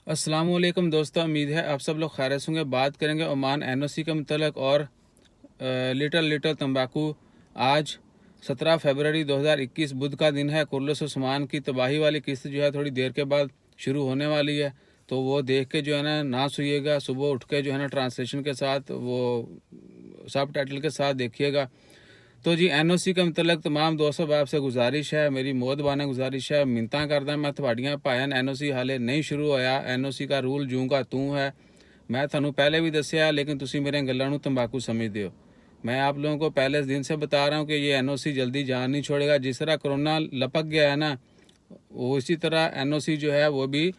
अस्सलामुअलैकुम दोस्तों, उम्मीद है आप सब लोग खैरियत होंगे। बात करेंगे ओमान एनओसी के मतलब और लिटल लिटल तंबाकू। आज 17 फरवरी 2021 बुध का दिन है। कुर्लस उस्मान की तबाही वाली किस्त जो है थोड़ी देर के बाद शुरू होने वाली है, तो वो देख के जो है ना सुइएगा। सुबह उठ के जो है ना ट्रांसलेशन के साथ, वो सब टाइटल के साथ देखिएगा। तो जी एनओसी के मतलब तमाम दोस्तों आपसे गुजारिश है, मेरी मोहतबाना गुजारिश है, मिन्नतां करदा मैं ਤੁਹਾਡੀਆਂ ਭਾਇਨ एनओसी हाले नहीं शुरू होया। एनओसी का रूल जूं का तूं है। मैं थानू पहले भी दसिया, लेकिन तुसी मेरे गल्लां नू तंबाकू समझते हो। मैं आप लोगों को पहले दिन से बता रहा हूँ कि ये एनओसी जल्दी जान नहीं छोड़ेगा। जिस तरह कोरोना लपक गया है ना, वो इसी तरह एनओसी जो है वो भी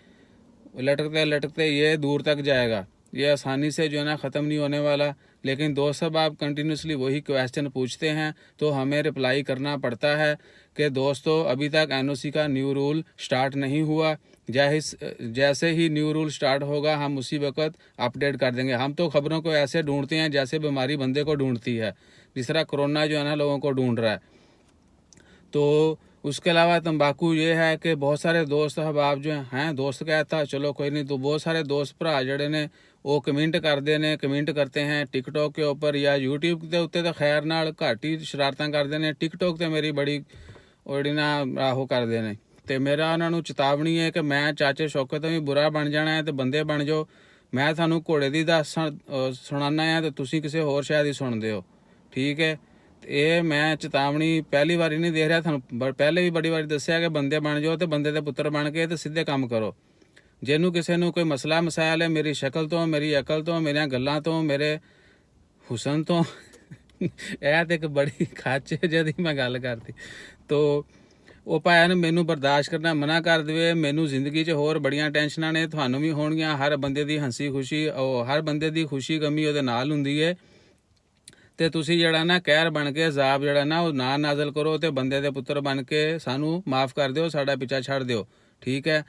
लटकते लटकते ये दूर तक जाएगा। ये आसानी से जो है ना ख़त्म नहीं होने वाला। लेकिन दोस्त सब आप कंटिन्यूसली वही क्वेश्चन पूछते हैं, तो हमें रिप्लाई करना पड़ता है कि दोस्तों अभी तक एनओसी का न्यू रूल स्टार्ट नहीं हुआ। जैसे ही न्यू रूल स्टार्ट होगा हम उसी वक्त अपडेट कर देंगे। हम तो खबरों को ऐसे ढूंढते हैं जैसे बीमारी बंदे को ढूंढती है, जिस तरह कोरोना जो है ना लोगों को ढूंढ रहा है। तो उसके अलावा तंबाकू ये है कि बहुत सारे दोस्त अहबाब जो हैं, दोस्त कहता चलो कोई नहीं, तो बहुत सारे दोस्त भरा जड़े ने वो कमेंट करते हैं टिकटॉक के ऊपर या यूट्यूब के उत्ते। तो खैर नाल घट ही शरारतां करते हैं। टिकटॉक ते मेरी बड़ी ओड़ी ना आहो करते हैं। तो मेरा उन्होंने चेतावनी है कि मैं चाचे शौके तो भी बुरा बन जाना है, तो बंदे बन जाओ। मैं थानू घोड़े की दस सुनाना है, तो तुसी किसी होर शायद ही सुनते हो। ठीक है, ये मैं चेतावनी पहली बारी नहीं दे रहा थानू, पहले भी बड़ी बारी दसिया कि बंदे बन जाओ, तो बंदे के पुत्र बन के तो सीधे काम करो। जिन्हों किसी को कोई मसला मसायल है मेरी शक्ल तो, मेरी अकल तो, मेरिया गल्लां तो, मेरे हुसन तो यह तो एक बड़ी खाचे जदी मैं गल करती, तो वो भाया ने मैनू बर्दाश्त करना मना कर दे। मैनू जिंदगी च होर बड़ियां टेंशनां ने, थानू भी होणगियां। हर बंदे की हंसी खुशी, हर बंदे की खुशी गमी ਉਹਦੇ नाल हुंदी है। तो तुसी जड़ा ना कहर बन के अजाब जड़ा ना वो ना नाजल करो, तो बंदे दे पुत्र बन के सानू माफ़ कर दो, साडा पीछा छड़ दो। ठीक है,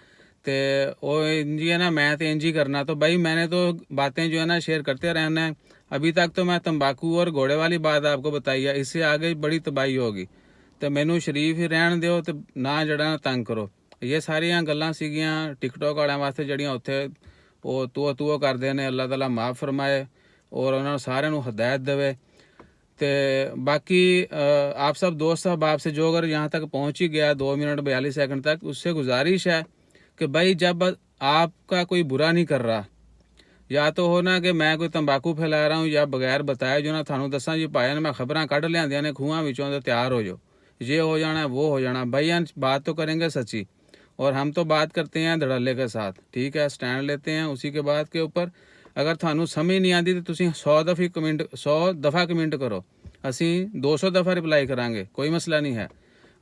तो वो इंजी है ना, मैं तो इंजी करना। तो भाई मैंने तो बातें जो है ना शेयर करते रहना है। अभी तक तो मैं तंबाकू और घोड़े वाली बात आपको बताई है, इससे आगे बड़ी तबाही होगी। तो मैनू शरीफ ही रहन दो, तो ना जड़ा ना तंग करो। ये सारिया गल्लां सीगियां टिकटॉक वालियां वास्ते जड़ियां उत्थे वो तूओ करदे ने। अल्लाह ताला माफ़ फरमाए और उन्होंने सारे नू हदायत देवे। तो बाकी आप सब दोस्त साहब आपसे जो अगर यहाँ तक पहुँच ही गया 2 मिनट 42 सेकंड तक, उससे गुजारिश है कि भाई जब आपका कोई बुरा नहीं कर रहा, या तो हो ना कि मैं कोई तंबाकू फैला रहा हूँ या बगैर बताए जो ना थानू दसा जी पाया ने मैं खबर कढ़ लिया ने खूह विचों, तो तैयार हो जाओ, ये हो जाना वो हो जाना। भाई यार बात तो करेंगे सच्ची, और हम तो बात करते हैं धड़ल्ले के साथ। ठीक है, स्टैंड लेते हैं उसी के बात के ऊपर। अगर थानू समझ नहीं आती तो तुसी 100 दफ़ा कमेंट करो, असी 200 दफ़ा रिप्लाई करांगे, कोई मसला नहीं है।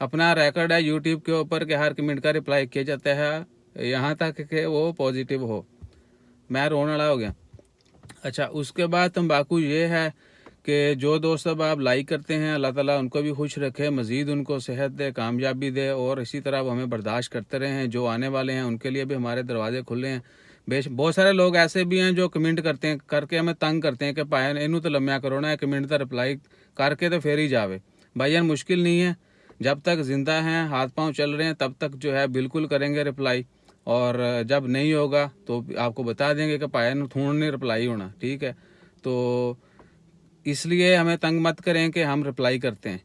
अपना रिकॉर्ड है यूट्यूब के ऊपर कि हर कमेंट का रिप्लाई किया जाता है, यहाँ तक कि वो पॉजिटिव हो। मैं रोने वाला हो गया। अच्छा, उसके बाद तंबाकू ये है कि जो दोस्त अब आप लाइक करते हैं, अल्लाह ताला उनको भी खुश रखे, मज़ीद उनको सेहत दे, कामयाबी दे, और इसी तरह वो हमें बर्दाश्त करते रहे हैं। जो आने वाले हैं उनके लिए भी हमारे दरवाजे खुले हैं। बहुत सारे लोग ऐसे भी हैं जो कमेंट करते हैं, करके हमें तंग करते हैं कि भाई इनू तो लम्या करो ना, कमेंट का रिप्लाई करके तो फिर ही जावे। भाई यार मुश्किल नहीं है, जब तक ज़िंदा हैं, हाथ पाँव चल रहे हैं, तब तक जो है बिल्कुल करेंगे रिप्लाई। और जब नहीं होगा तो आपको बता देंगे कि पाया थूण नहीं रिप्लाई होना। ठीक है, तो इसलिए हमें तंग मत करें कि हम रिप्लाई करते हैं।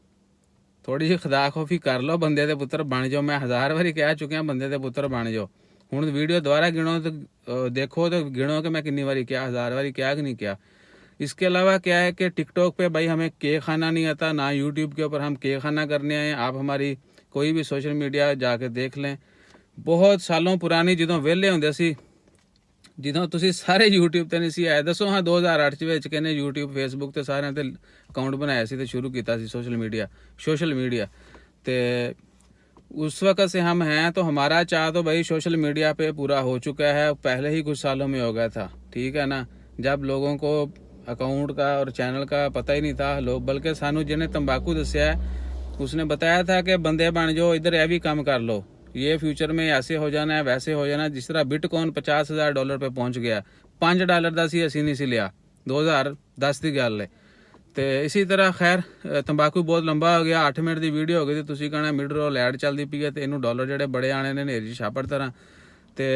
थोड़ी जी खुदा खौफी कर लो, बंदे के पुत्र बन जाओ। मैं 1000 बारी कह चुका बंदे के पुत्र बन जाओ। हूँ वीडियो दोबारा गिनो तो देखो, तो गिनो कि मैं कितनी बारी क्या, 1000 बारी क्या कि नहीं क्या। इसके अलावा क्या है कि टिकटॉक पे भाई हमें केक खाना नहीं आता, ना यूट्यूब के ऊपर हम केक खाना करने आए। आप हमारी कोई भी सोशल मीडिया जाके देख लें, बहुत सालों पुरानी ਜਦੋਂ ਵਿਹਲੇ ਹੁੰਦੇ ਸੀ, ਜਦੋਂ ਤੁਸੀਂ ਸਾਰੇ YouTube ਤੇ ਨਹੀਂ ਸੀ ਆਏ। ਦੱਸੋ ਹਾਂ 2008 ਚ ਵਿੱਚ ਕਿਨੇ YouTube Facebook ਤੇ ਸਾਰਿਆਂ ਤੇ ਅਕਾਊਂਟ ਬਣਾਇਆ ਸੀ ਤੇ शुरू ਕੀਤਾ ਸੀ सोशल मीडिया। तो उस वक्त से हम हैं, तो हमारा चाह तो भाई सोशल मीडिया पे पूरा हो चुका है, पहले ही कुछ सालों में हो गया था। ठीक है ना, जब लोगों को अकाउंट का और चैनल का पता ही नहीं था लोग, बल्कि सानू जिन्हें तंबाकू दसिया उसने बताया था कि बंदे बन जाओ, इधर यह भी काम कर लो, ये फ्यूचर में ऐसे हो जाना है वैसे हो जाना। जिस तरह बिटकॉइन $50,000 पे पहुंच गया, $5 का सी असी नहीं सी लिया, 2010 की गल है। तो इसी तरह खैर तंबाकू बहुत लंबा हो गया, 8 मिनट की वीडियो हो गई, तो तुसी कहना मिड रोल ऐड चलती पई है, तो इनू डॉलर जोड़े बड़े आने ने नेरी छापड़ तरह। तो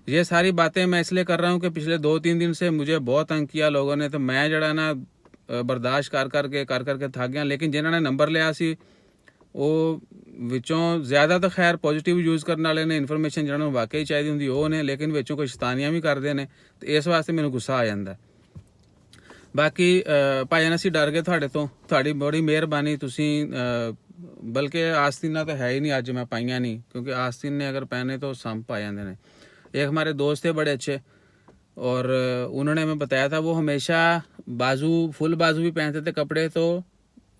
ये सारी बातें मैं इसलिए कर रहा हूँ कि पिछले 2-3 दिन से मुझे बहुत तंग किया लोगों ने, तो मैं जड़ा ना बर्दाश्त कर करके थक गया। लेकिन जिन्होंने नंबर लिया सी ਉਹ ਵਿੱਚੋਂ ਜ਼ਿਆਦਾ ਤਾਂ ਖੈਰ ਪੋਜ਼ਿਟਿਵ ਯੂਜ਼ ਕਰਨ ਵਾਲੇ ਨੇ, ਇਨਫੋਰਮੇਸ਼ਨ ਜਿਹਨਾਂ ਨੂੰ ਵਾਕਈ ਚਾਹੀਦੀ ਹੁੰਦੀ ਉਹ ਨੇ, ਲੇਕਿਨ ਵਿੱਚੋਂ ਕੁਝ ਸ਼ੈਤਾਨੀਆਂ ਵੀ ਕਰਦੇ ਨੇ, ਤੇ ਇਸ ਵਾਸਤੇ ਮੈਨੂੰ ਗੁੱਸਾ ਆ ਜਾਂਦਾ। ਬਾਕੀ ਭਾਈਜਾਨ ਅਸੀਂ ਡਰ ਗਏ ਤੁਹਾਡੇ ਤੋਂ, ਤੁਹਾਡੀ ਬੜੀ ਮਿਹਰਬਾਨੀ। ਤੁਸੀਂ ਬਲਕਿ ਆਸਤੀਨਾਂ ਤਾਂ ਹੈ ਹੀ ਨਹੀਂ, ਅੱਜ ਮੈਂ ਪਾਈਆਂ ਨਹੀਂ, ਕਿਉਂਕਿ ਆਸਤੀਨ ਨੇ ਅਗਰ पहने तो संप आ जाते हैं। एक हमारे दोस्त थे बड़े अच्छे, और उन्होंने हमें बताया था वो हमेशा फुल बाजू भी पहनते थे कपड़े, तो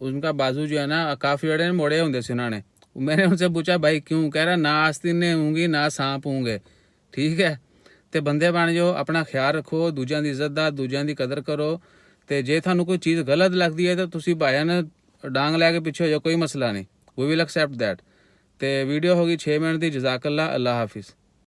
उनका बाजू जो है ना काफ़ी बड़े मोड़े होंगे से उन्होंने। मैंने उनसे पूछा भाई क्यों? कह रहा ना आस्तीन ने होंगी ना सांप होंगे। ठीक है, तो बंदे बन जाओ, अपना ख्याल रखो, दूजिਆਂ ਦੀ ਇੱਜ਼ਤ ਦਾ, दूजिਆਂ ਦੀ ਕਦਰ ਕਰੋ, ਤੇ ਜੇ ਤੁਹਾਨੂੰ ਕੋਈ ਚੀਜ਼ ਗਲਤ ਲੱਗਦੀ ਹੈ ਤਾਂ ਤੁਸੀਂ ਭਾਈਆਂ ਨੇ ਡਾਂਗ ਲੈ ਕੇ ਪਿੱਛੇ ਹੋ ਜਾਓ, ਕੋਈ ਮਸਲਾ ਨਹੀਂ, ਵੀ ਵਿਲ ਐਕਸੈਪਟ ਦੈਟ। ਤੇ ਵੀਡੀਓ ਹੋ ਗਈ 6 ਮਿੰਟ ਦੀ। ਜਜ਼ਾਕੱਲਾ, ਅੱਲਾ ਹਾਫਿਜ਼।